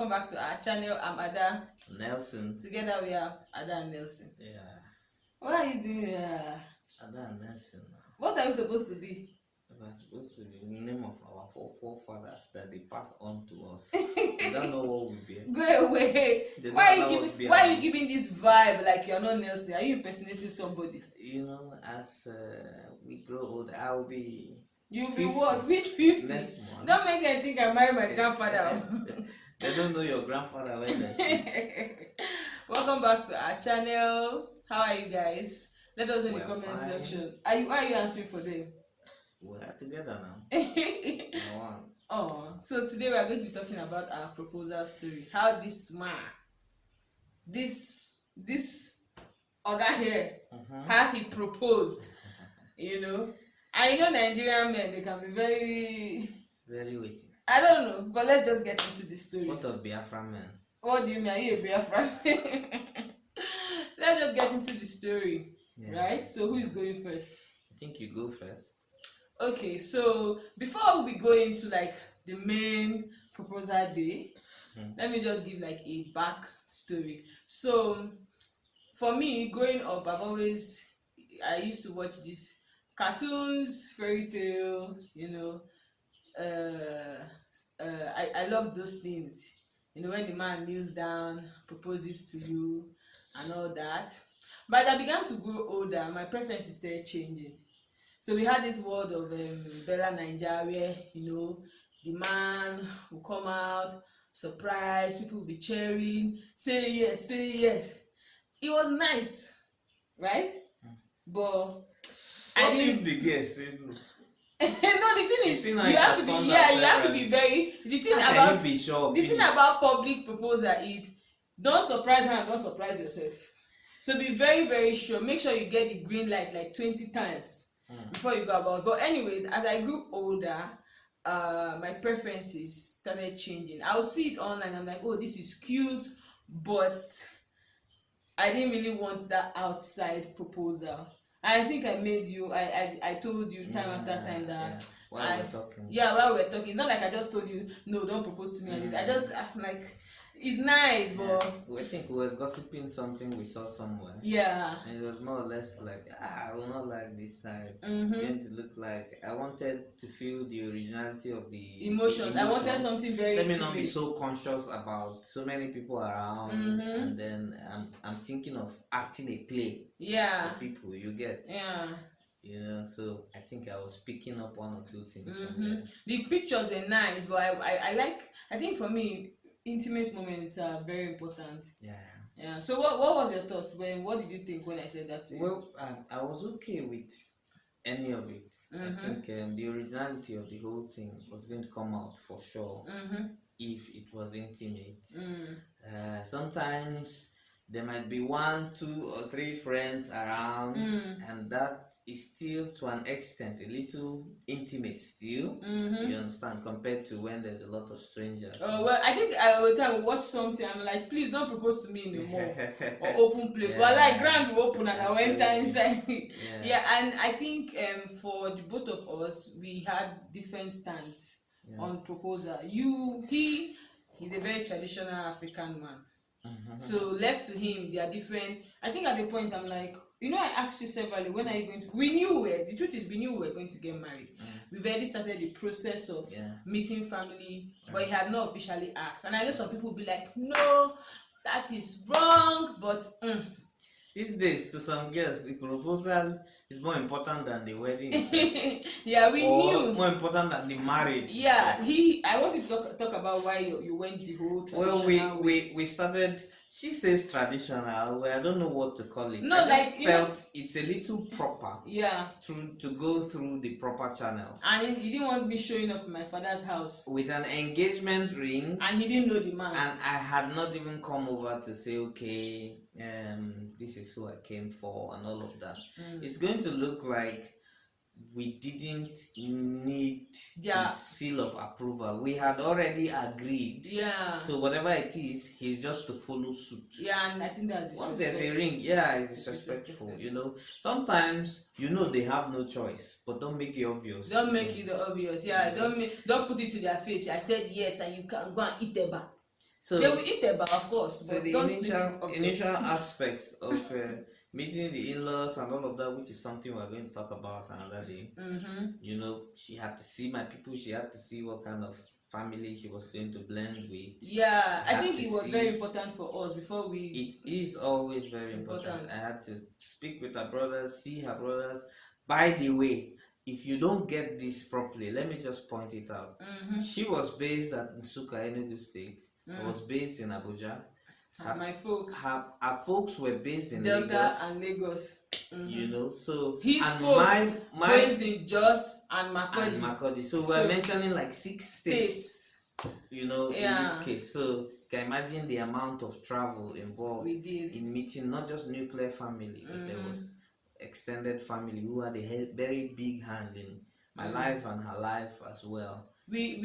welcome back to our channel. I'm Ada Nelson. Together we are Ada and Nelson. Yeah. What are you doing here? Ada and Nelson. What are we supposed to be? We're supposed to be the name of our forefathers that they pass on to us. They don't know what we be. Go away. Why are you giving this vibe like you're not Nelson? Are you impersonating somebody? You know, as we grow older, I'll be. You'll be what? Which 50? Don't make them think I married my grandfather. They don't know your grandfather when they Welcome back to our channel. How are you guys? Let us know in the comment section. Why are you answering for them? We are together now. Oh, so today we are going to be talking about our proposal story. How this man, this other here, how he proposed. You know, I know Nigerian men, they can be very waiting. I don't know, but let's just get into the story. What of Biafra men? What do you mean? Are you a Biafra? Let's just get into the story, right? So who is going first? I think you go first. Okay, so before we go into like the main proposal day, let me just give like a back story. So for me, growing up, I used to watch these cartoons, fairy tale, you know. I love those things, you know, when the man kneels down, proposes to you and all that. But as I began to grow older, my preferences started changing. So we had this world of Bella Naija, where, you know, the man will come out, surprise, people will be cheering, say yes, say yes. It was nice, right? But I didn't the guess say no. No, the thing is, you have to be very. The thing about public proposal is, don't surprise her and don't surprise yourself. So be very, very sure. Make sure you get the green light like 20 times before you go about. But anyways, as I grew older, my preferences started changing. I'll see it online. I'm like, oh, this is cute, but I didn't really want that outside proposal. I think I made you. I told you time after time that while we're talking. Yeah, while we're talking, it's not like I just told you no, don't propose to me. I'm like, it's nice, but I think we were gossiping something we saw somewhere. Yeah, and it was more or less like, I will not like this type. Going to look like I wanted to feel the originality of the emotions. I wanted something very. Let me not be so conscious about so many people around, and then I'm thinking of acting a play. Yeah, for people you get. Yeah. You know, so I think I was picking up one or two things. The pictures were nice, but I think for me, intimate moments are very important. Yeah. So what was your thoughts what did you think when I said that to you? Well, I was okay with any of it. I think the originality of the whole thing was going to come out for sure if it was intimate. Sometimes there might be 1, 2, or 3 friends around, and that is still to an extent a little intimate still. You understand, compared to when there's a lot of strangers. Oh well, I think I will time watch something. I'm like, please don't propose to me in the mall or open place. Well, like grand will open and I will enter inside. And I think for the both of us, we had different stands on proposal. He's a very traditional African man. So left to him, they are different. I think at the point I'm like, you know, I asked you severally, when are you going to? The truth is, we knew we were going to get married. We've already started the process of meeting family, but he had not officially asked. And I know some people will be like, no, that is wrong. But these days, to some girls, the proposal is more important than the wedding. We knew. More important than the marriage. I want to talk about why you went the whole traditional way. We started. She says traditional. Well, I don't know what to call it. No, it's a little proper. To go through the proper channels. And you didn't want me showing up in my father's house with an engagement ring. And he didn't know the man. And I had not even come over to say, okay, this is who I came for and all of that. It's going to look like we didn't need the seal of approval. We had already agreed. So whatever it is, he's just to follow suit. And I think that's once there's a ring, it's disrespectful. You know, sometimes they have no choice, but don't make it obvious. Don't make it obvious. Don't put it to their face. I said yes, and you can go and eat a bar. So they will eat eba, of course. So but the don't initial aspects of meeting the in-laws and all of that, which is something we're going to talk about another day. You know, she had to see my people. She had to see what kind of family she was going to blend with. Yeah, I think it was very important for us before we. It is always very important. I had to speak with her brothers, see her brothers. By the way, if you don't get this properly, let me just point it out. She was based at Nsukka, Enugu State. I was based in Abuja. My folks. Her folks were based in Delta Lagos. and Lagos. You know, so his folks based in Jos and Makurdi. So we're mentioning like 6 states. You know, in this case. So you can imagine the amount of travel involved in meeting not just nuclear family, but there was extended family who had a very big hand in my life and her life as well. We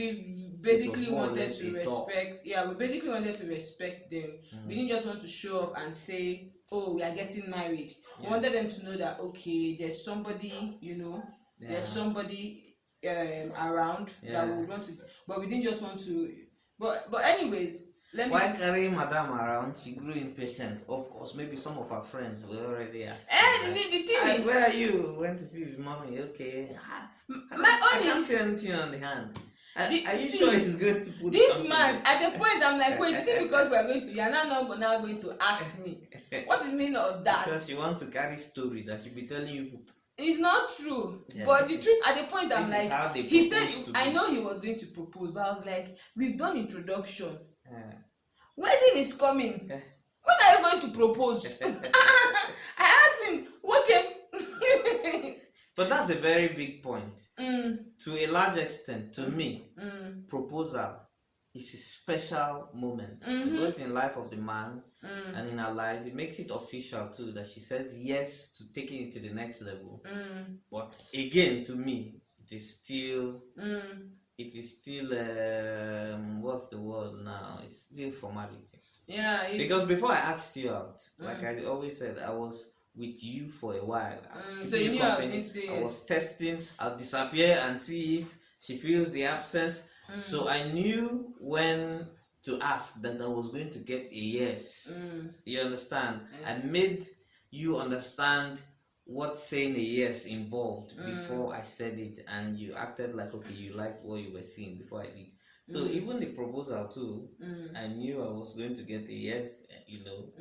basically wanted to respect. Yeah, we basically wanted to respect them. We didn't just want to show up and say, "Oh, we are getting married." We wanted them to know that okay, there's somebody, you know, there's somebody around that we would want to. But we didn't just want to. But anyways. Why carrying Madame around? She grew impatient. Of course, maybe some of her friends were already asking. The thing is, where are you? Went to see his mommy. Okay. I can't see anything on the hand. Are you sure he's going to put this man? At the point, I'm like, wait, is it because we are going to? You're now going to ask me. What is the meaning of that? Because you want to carry story that she'll be telling you. It's not true. But the truth, at the point, I'm like, he said, I know he was going to propose, but I was like, we've done introduction. Wedding is coming. What are you going to propose? I asked him, okay. But that's a very big point. To a large extent, to me, proposal is a special moment, both in life of the man and in her life. It makes it official too that she says yes to taking it to the next level. But again, to me, it is still. It is still what's the word now? It's still formality. Yeah. Because before I asked you out, like I always said, I was with you for a while. So you knew I was testing. I'll disappear and see if she feels the absence. So I knew when to ask that I was going to get a yes. You understand? I made you understand what saying a yes involved before I said it, and you acted like okay, you liked what you were saying before I did. So even the proposal too, I knew I was going to get a yes. You know,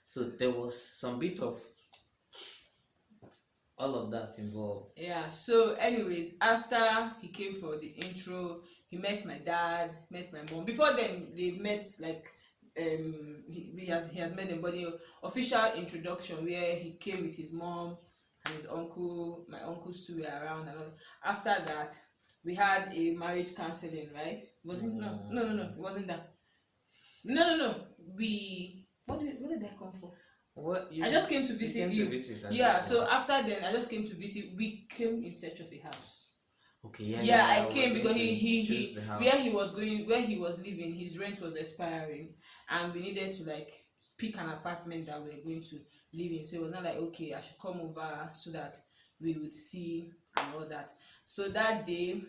so there was some bit of all of that involved. Yeah. So, anyways, after he came for the intro, he met my dad, met my mom. Before then, they've met like. He has made them, but the official introduction where he came with his mom and his uncle, my uncles too were around, and all. After that we had a marriage counseling, right? Wasn't no it wasn't that. No. What did I come for? I just came to visit you. So after then I just came to visit. We came in search of a house. Okay, I came because he where he was going, where he was living, his rent was expiring, and we needed to like pick an apartment that we were going to live in. So it was not like okay, I should come over so that we would see and all that. So that day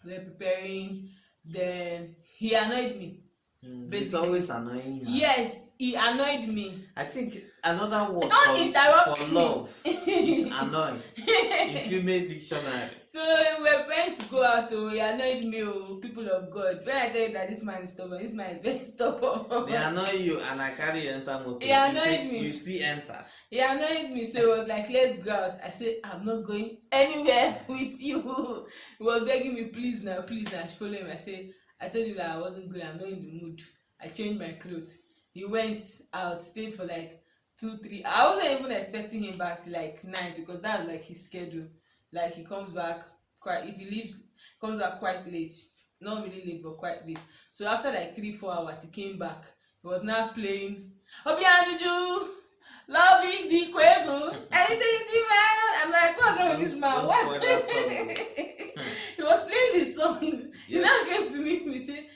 we were preparing. Then he annoyed me. It's always annoying. Yes, he annoyed me. I think another word for love is annoying in female dictionary. So we were going to go out. He annoyed me, people of God. When I tell you that this man is stubborn, this man is very stubborn. They annoy you and I carry you enter motor. He annoyed me. You still enter. He annoyed me, so he was like, let's go out. I said, I'm not going anywhere with you. He was begging me, please now. I should follow him. I said, I told you that I wasn't going, I'm not in the mood. I changed my clothes. He went out, stayed for like 2-3. I wasn't even expecting him back till like 9 because that's like his schedule. Like he comes back if he leaves, comes back quite late. Not really late, but quite late. So after like 3-4 hours, he came back. He was now playing Obianuju, loving the Kwego. Anything, man. I'm like, what's wrong with this man? What? He was playing this song. He now came to meet me, say,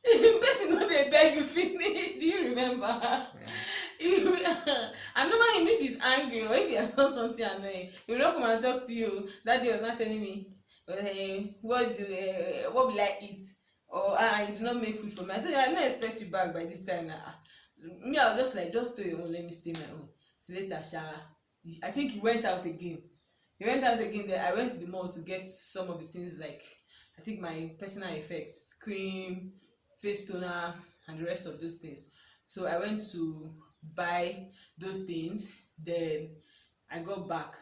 person know they beg you finish. Do you remember? And normally if he's angry or if he has done something annoying, he will not come and talk to you. That day was not telling me, what will I eat? or you did not make food for me. I told you I did not expect you back by this time. So, me, I was just like, just stay your own, let me stay my own. So later, I think he went out again. Then I went to the mall to get some of the things, like I think my personal effects, cream, face toner, and the rest of those things. So I went to buy those things. Then I got back.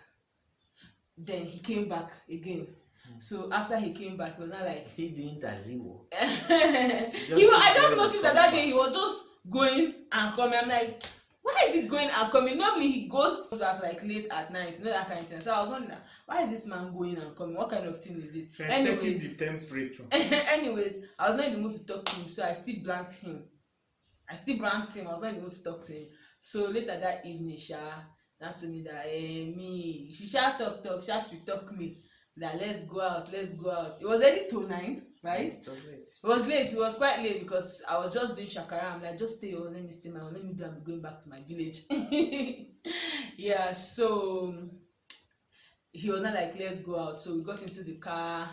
Then he came back again. So after he came back, he was not like, is he doing Taziwo? I just noticed that day he was just going and coming. I'm like, why is he going and coming? Normally he goes back like late at night, you know, that kind of thing. So I was wondering, why is this man going and coming? What kind of thing is it? Anyways, the temperature. Anyways, I was not in the mood to talk to him, so I still blanked him. I was not in the mood to talk to him. So later that evening, that told me that me, she talk, she talk me that let's go out. It was already 9, right? It was late. It was quite late because I was just doing shakara. I'm like, just stay on, let me stay my own, let me do. I'm going back to my village. Yeah, so he was not like, let's go out. So we got into the car.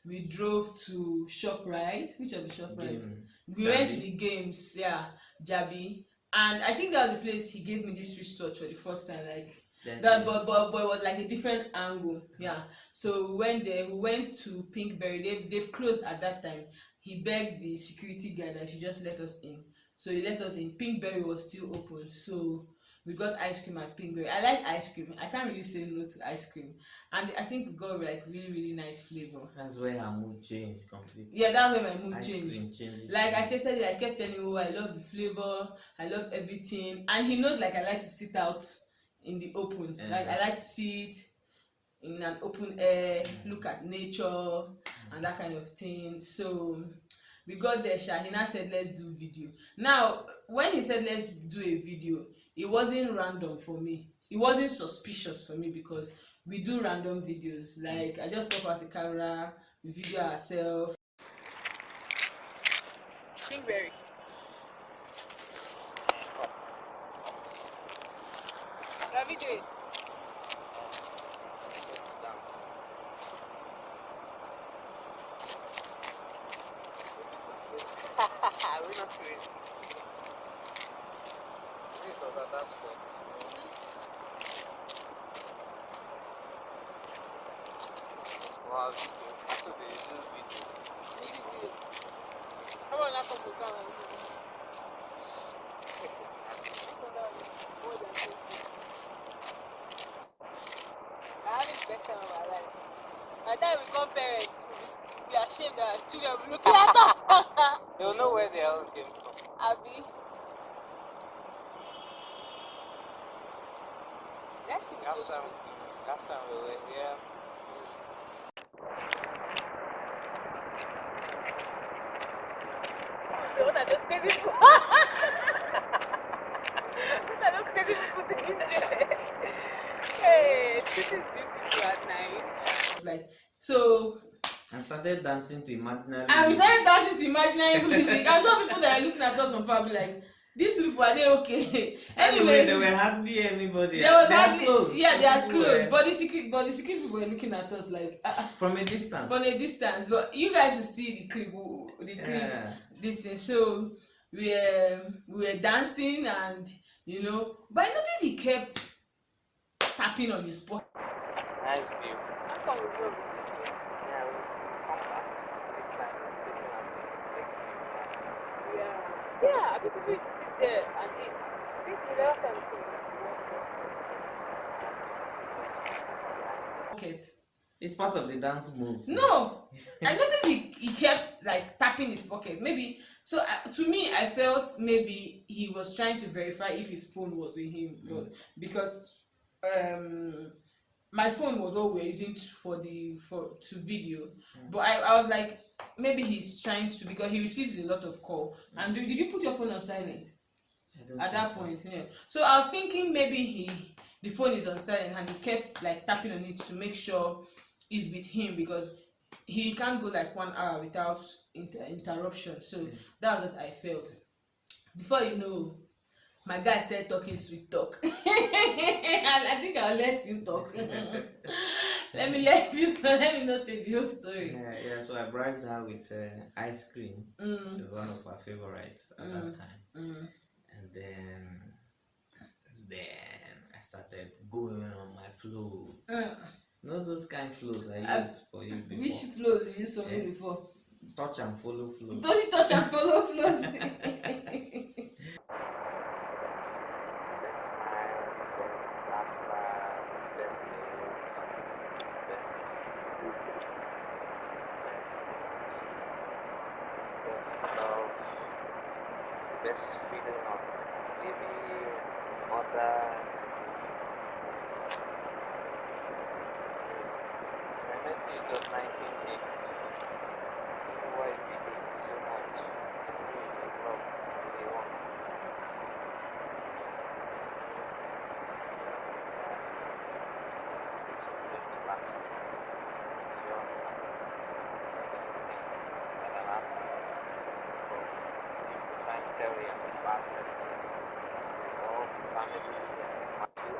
We drove to ShopRite. Which of the ShopRite? We went to the games. Yeah, Jabi. And I think that was the place he gave me this wristwatch for the first time. Like that, but it was like a different angle. Yeah. So we went there. We went to Pinkberry. They've closed at that time. He begged the security guard that she just let us in. So he let us in. Pinkberry was still open. So we got ice cream at Pinkberry. I like ice cream. I can't really say no to ice cream. And I think we got like really, really nice flavor. That's where her mood changed completely. Yeah, that's where my mood ice changed. Changes. Like I tasted it, I kept telling him, I love the flavor, I love everything. And he knows like I like to sit out in the open. Like I like to sit in an open air, look at nature and that kind of thing. So we got there, he now said let's do video. Now when he said let's do a video, it wasn't random for me. It wasn't suspicious for me because we do random videos. Like I just pop out the camera, we video ourselves. Pinkberry. Let me do it. We're not doing it. Because at that spot. Wow, so they do video. Come on, let's go down. I had the best time of my life. By the time we become parents, we are ashamed that our children will look at us. They'll know where they all came from. Abby. That's pretty so sweet. Last time we were here. What are those crazy people? What are those crazy people doing there? Hey, this is beautiful at night. Like, so I started dancing to imaginary and we started dancing to imaginary music. I'm sure people that are looking at us from far be like, these two people, are they okay? Anyways, there were hardly anybody. There was hardly, close. Yeah, they are close. But the secret people were looking at us like from a distance. From a distance, but you guys will see the clip, this thing. So we were dancing, and you know, but I noticed he kept tapping on his pocket. Nice view. Yeah, people will sit there and eat. Pocket. It's part of the dance move. No, I noticed he kept like tapping his pocket. Maybe so. To me, I felt maybe he was trying to verify if his phone was with him, but because my phone was what we were using to video. But I was like, maybe he's trying to, because he receives a lot of call. And did you put your phone on silent at that point? Yeah. So I was thinking maybe the phone is on silent and he kept like tapping on it to make sure it's with him, because he can't go like 1 hour without interruption. So that's what I felt. Before you know, my guy started talking sweet talk. And I think I'll let you talk. let me not say the whole story. Yeah. So I bribed her with ice cream, which is one of her favorites at that time. And then I started going on my flows. Not those kind of flows I used for you before. Which flows you used for me before? Touch and follow flows. Touch and follow flows. Best feeling of maybe mother. I met you in 1980. Why we did so much. We love the one. This was just the last.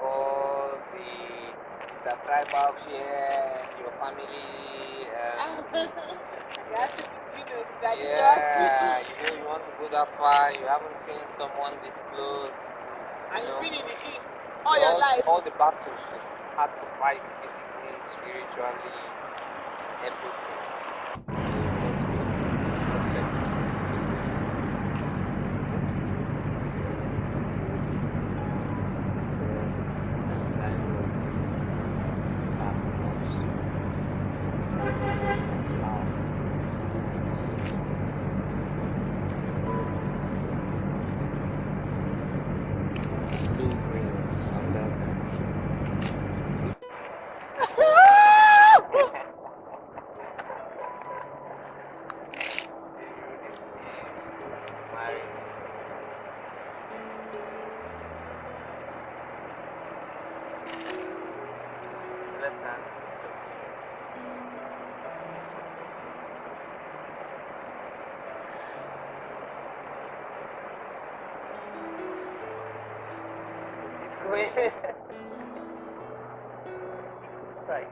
All the tribal here, your family. Yeah, you want to go that far. You haven't seen someone this close. And you've been in the East all your life. All the battles you had to fight, physically, spiritually, everything. Right.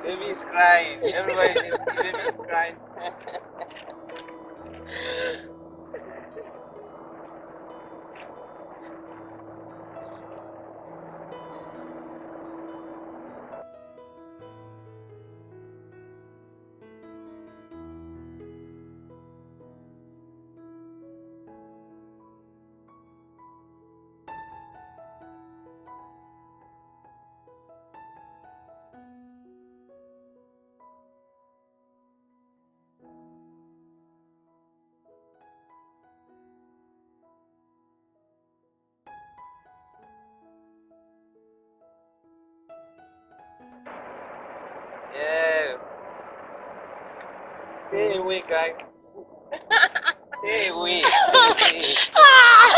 Baby is crying. Everybody can see baby is crying. Yeah. Stay away, guys. Stay away.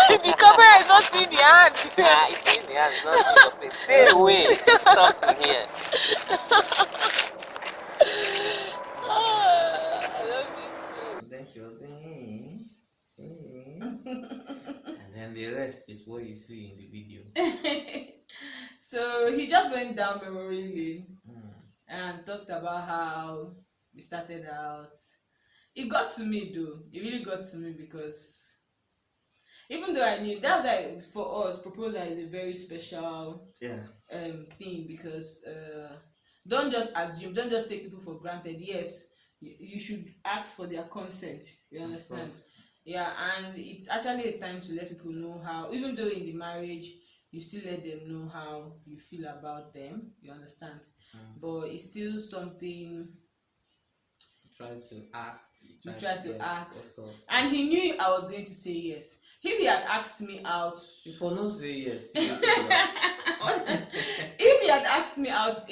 The camera is not seeing the hand. Nah, it's in the hand, it's not in your face. Stay away. There's something here. I love you too. Then she was saying, and then the rest is what you see in the video. So he just went down memory lane and talked about how we started out. It got to me though. It really got to me because even though I knew that's like for us, proposal is a very special thing because don't just assume, don't just take people for granted. Yes, you should ask for their consent. You understand? Yeah, and it's actually a time to let people know how, even though in the marriage you still let them know how you feel about them. You understand? But it's still something tried to ask. You tried to ask. Also. And he knew I was going to say yes. If he had asked me out, if I no say yes, if he had asked me out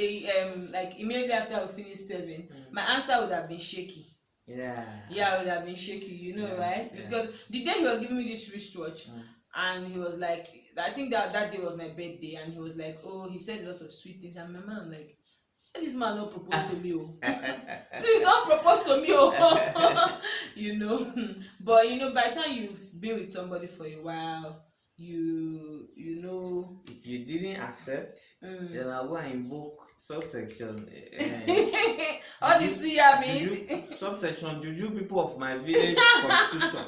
like immediately after we finished serving, my answer would have been shaky. Yeah, it would have been shaky, right? Because the day he was giving me this wristwatch, and he was like, I think that day was my birthday, and he was like, oh, he said a lot of sweet things, and my man like, this man not propose to me, oh. Please don't propose to me, oh. But by the time you've been with somebody for a while, you know. If you didn't accept, then I'll go and invoke subsection. All this suya means subsection juju people of my village constitution.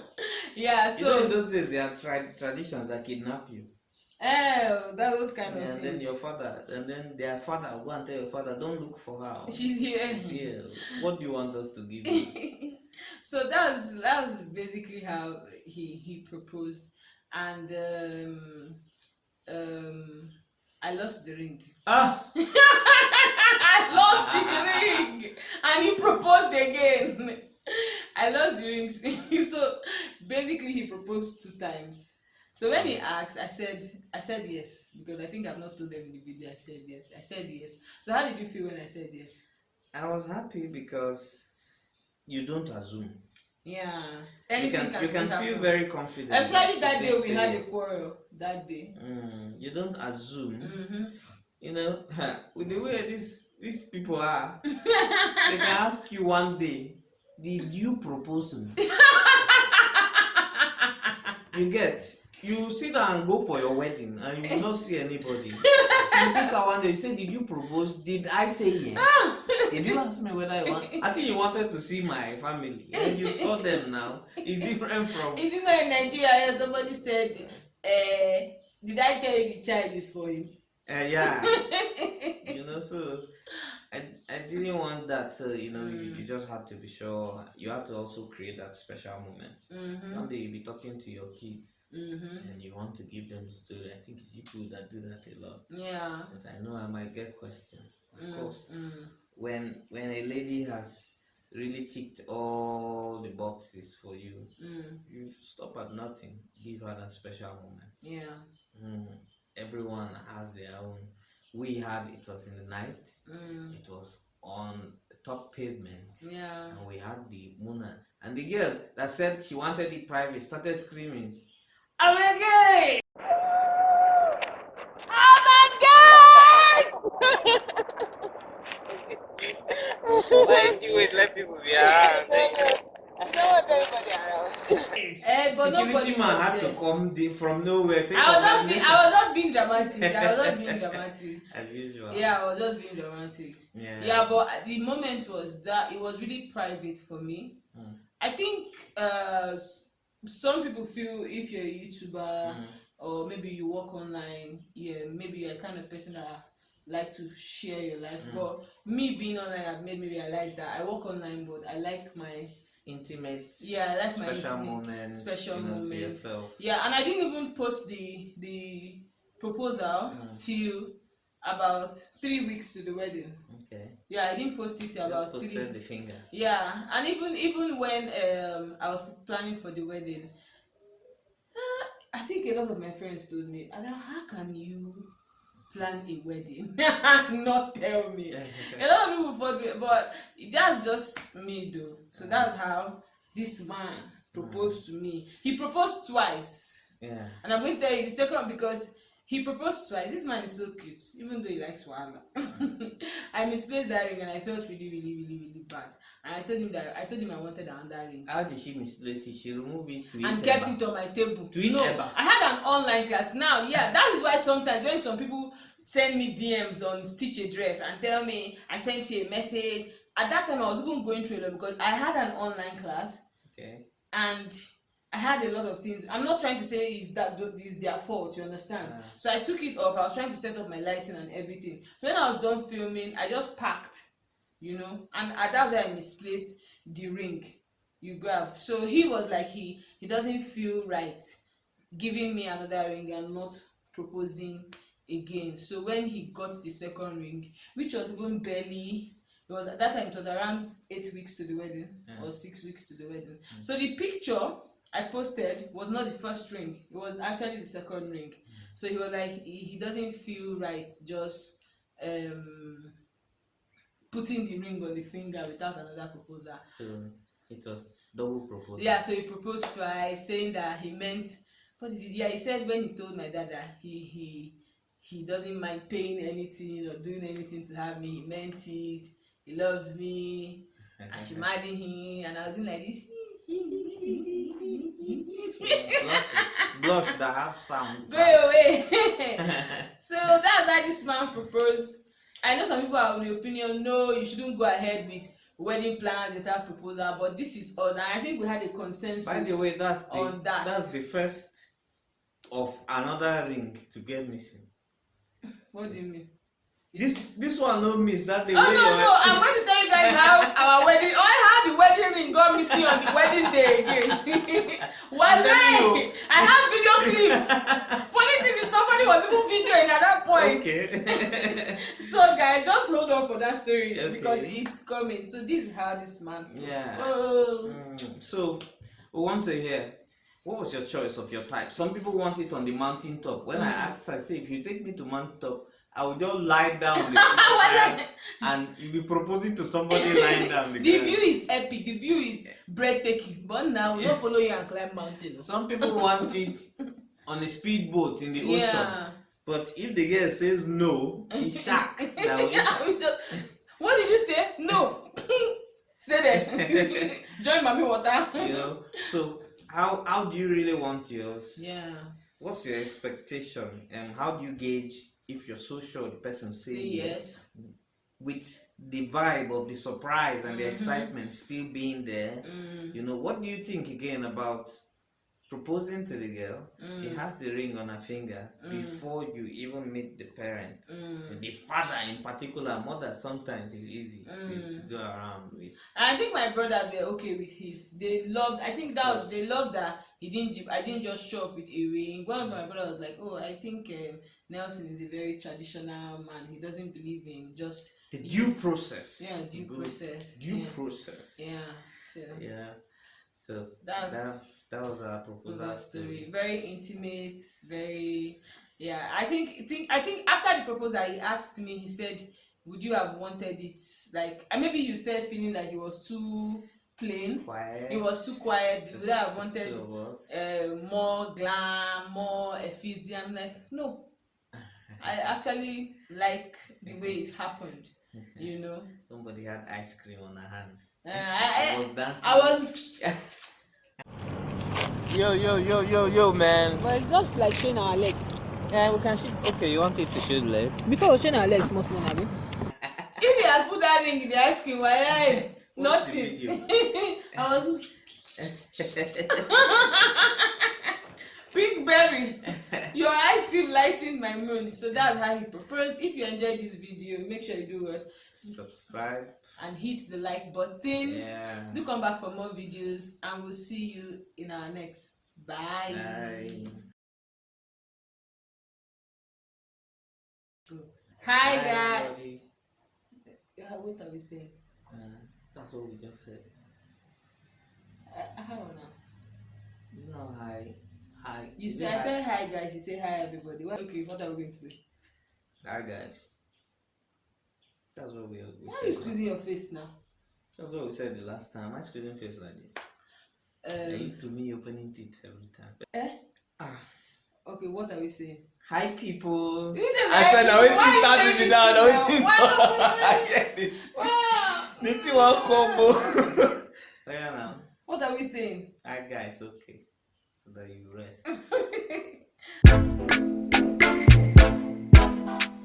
Yeah, so in those days there are traditions that kidnap you. Oh, those kind of things. And then your father, and then their father will go and tell your father, don't look for her. She's here. She's here. What do you want us to give you? So that's basically how he proposed, and I lost the ring. I lost the ring, and he proposed again. I lost the ring. So basically, he proposed 2 times. So when he asked, I said yes, because I think I've not told them in the video. I said yes. So how did you feel when I said yes? I was happy because you don't assume. Yeah, anything you can feel very confident. Especially that day we had a quarrel. That day. You don't assume. With the way these people are, they can ask you one day, did you propose to me? You sit down and go for your wedding and you will not see anybody. You pick out one day, you say, did you propose? Did I say yes? Did you ask me whether I want? I think you wanted to see my family. And you saw them now. It's different from... Is it not in Nigeria? Somebody said, did I tell you the child is for him? Yeah. So I didn't want that. You just have to be sure. You have to also create that special moment. One day you'll be talking to your kids and you want to give them the story. I think it's you people that do that a lot. Yeah. But I know I might get questions. Of course. When a lady has really ticked all the boxes for you, you stop at nothing. Give her that special moment. Yeah. Everyone has their own. It was in the night. It was on the top pavement. Yeah. And we had the Muna. And the girl that said she wanted it private started screaming, I'm gay! Oh my God! Why do you let people be around? I don't want everybody around. But security man had to come from nowhere. I was just being dramatic. As usual. Yeah, I was just being dramatic. Yeah, but the moment was that it was really private for me. I think some people feel if you're a YouTuber or maybe you work online, maybe you're the kind of person that like to share your life. But me being online have made me realize that I work online, but I like my intimate. Yeah, I like special my moments. Special moments. To yourself. Yeah, and I didn't even post the proposal till about 3 weeks to the wedding. Okay. Yeah, I didn't post it till about just posted the finger. Yeah, and even when I was planning for the wedding, I think a lot of my friends told me, how can you plan a wedding not tell me? A lot of people thought me, but that's just me though. So that's how this man proposed to me. He proposed twice. Yeah. And I'm going to tell you the second, because he proposed twice. This man is so cute, even though he likes Wala. I misplaced that ring and I felt really, really, really, really bad. And I told him I wanted another ring. How did she misplace it? She removed it and kept it on my table. I had an online class. Now, that is why sometimes when some people send me DMs on Stitch a Dress and tell me I sent you a message, at that time I was even going through a lot because I had an online class. Okay. And I had a lot of things. I'm not trying to say it's their fault, you understand? So I took it off. I was trying to set up my lighting and everything. So when I was done filming, I just packed, and that's why I misplaced the ring you grab. So he was like, he doesn't feel right giving me another ring and not proposing again. So when he got the second ring, which was even barely It was at that time. It was around 8 weeks to the wedding or 6 weeks to the wedding. So the picture I posted was not the first ring. It was actually the second ring. So he was like, he doesn't feel right just putting the ring on the finger without another proposal. So it was double proposal. Yeah, so he proposed twice, saying that he meant. What is it? Yeah, he said when he told my dad that he doesn't mind paying anything or doing anything to have me. He meant it. He loves me. I should marry him, and I was doing like this. Blush that have sound. Go away. So that's why this man proposed. I know some people are of the opinion, no, you shouldn't go ahead with wedding plans without proposal, but this is us, and I think we had a consensus. By the way, that's that. The first of another ring to get missing. What do you mean? This one no miss that day. Oh no! I'm going to tell you guys how our wedding. How the wedding ring got missing on the wedding day again. Wallahi, I have video clips. Funny thing is, somebody was even videoing at that point. Okay. So guys, just hold on for that story because it's coming. So this is how this man. Yeah. Oh. So we want to hear. What was your choice of your type? Some people want it on the mountain top. When I asked, I say, if you take me to mountain top, I will just lie down on the ground and you'll be proposing to somebody lying down the The view is epic. The view is breathtaking. But now we don't follow you and climb mountain. Some people want it on a speedboat in the ocean. Yeah. But if the girl says no, it's shark. What did you say? No. Say that. Join mommy water. You know. So how do you really want yours? Yeah. What's your expectation? And how do you gauge if you're so sure the person say yes, with the vibe of the surprise and the excitement still being there? You know, what do you think again about proposing to the girl? She has the ring on her finger before you even meet the parent. The father in particular, mother sometimes is easy to go around with. I think my brothers were okay with his. They loved. I think that was, they loved that I didn't just show up with a ring. One of my brothers was like, oh, I think Nelson is a very traditional man. He doesn't believe in just the due process. Yeah, due process. Due process. Yeah. So. Yeah. So that was our proposal story. Very intimate, very I think after the proposal he asked me, he said, would you have wanted it like, and maybe you started feeling like it was too plain. Quiet. It was too quiet. Would I have wanted more glam, more effusion? I'm like, no. I actually like the way it happened. You know. Somebody had ice cream on her hand. I was dancing. I was. Yo, man. But it's just like showing our leg. Yeah, we can show. Okay, you want it to show the leg? Before we showing our legs, most not have it. If you had put that ring in the ice cream, why nothing? I was. Pink berry, your ice cream lighting my moon. So that's how he proposed. If you enjoyed this video, make sure you do what? Subscribe and hit the like button. Yeah. Do come back for more videos, and we'll see you in our next. Bye. Hi guys. What are we saying? That's what we just said. How now? It's not hi. Hi. You say I said hi guys. You say hi everybody. Okay, what are we going to say? Hi guys. That's what we Why are you squeezing your face now? That's what we said the last time. Am I squeezing face like this? It used to me opening teeth every time. Okay, what are we saying? Hi people. I said now it started me down. I get it. Wow. The thing will combo. Yeah, now. What are we saying? Hi guys, okay. So that you rest.